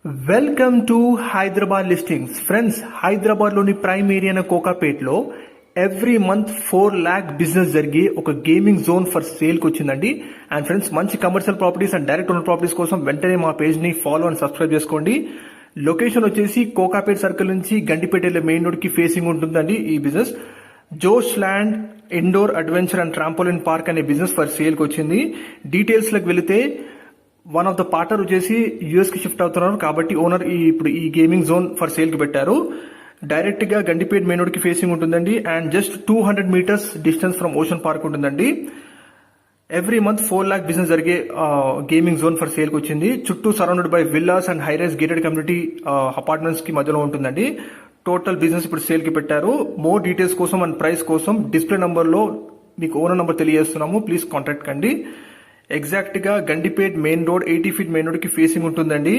Welcome to Hyderabad listings. Friends, హైదరాబాద్లోని prime area కోకాపేట్లో every month 4 lakh business జరిగే ఒక గేమింగ్ జోన్ ఫర్ సేల్కి వచ్చిందండి. అండ్ ఫ్రెండ్స్, మంచి commercial properties and direct owner properties కోసం వెంటనే మా పేజ్ని ఫాలో అండ్ సబ్స్క్రైబ్ చేసుకోండి. లొకేషన్ వచ్చేసి కోకాపేట్ సర్కిల్ నుంచి గండిపేట మెయిన్ రోడ్కి ఫేసింగ్ ఉంటుందండి. ఈ business Josh land indoor adventure and trampoline park అనే బిజినెస్ ఫర్ సేల్కి వచ్చింది. డీటెయిల్స్లోకి వెళితే వన్ ఆఫ్ ద పార్ట్నర్ వచ్చేసి యూఎస్ కి షిఫ్ట్ అవుతున్నారు కాబట్టి ఓనర్ ఇప్పుడు ఈ గేమింగ్ జోన్ ఫర్ సేల్ కి పెట్టారు. డైరెక్ట్ గా గండిపేట్ మెయిన్ రోడ్ కి ఫేసింగ్ ఉంటుందండి. And just 200 meters distance from ocean park ఉంటుందండి. ఎవ్రీ మంత్ 4 lakh బిజినెస్ జరిగే గేమింగ్ జోన్ ఫర్ సేల్ కి వచ్చింది. చుట్టూ surrounded by villas and high-rise gated community apartments కి మధ్యలో ఉంటుందండి. టోటల్ బిజినెస్ ఇప్పుడు సేల్ కి పెట్టారు. మోర్ డీటెయిల్స్ కోసం అండ్ ప్రైస్ కోసం డిస్ప్లే నంబర్ లో మీకు ఓనర్ నంబర్ తెలియజేస్తున్నాము. ప్లీజ్ కాంటాక్ట్ కండి. ఎగ్జాక్ట్ గా Gandipet main road 80 feet main road కి ఫేసింగ్ ఉంటుందండి.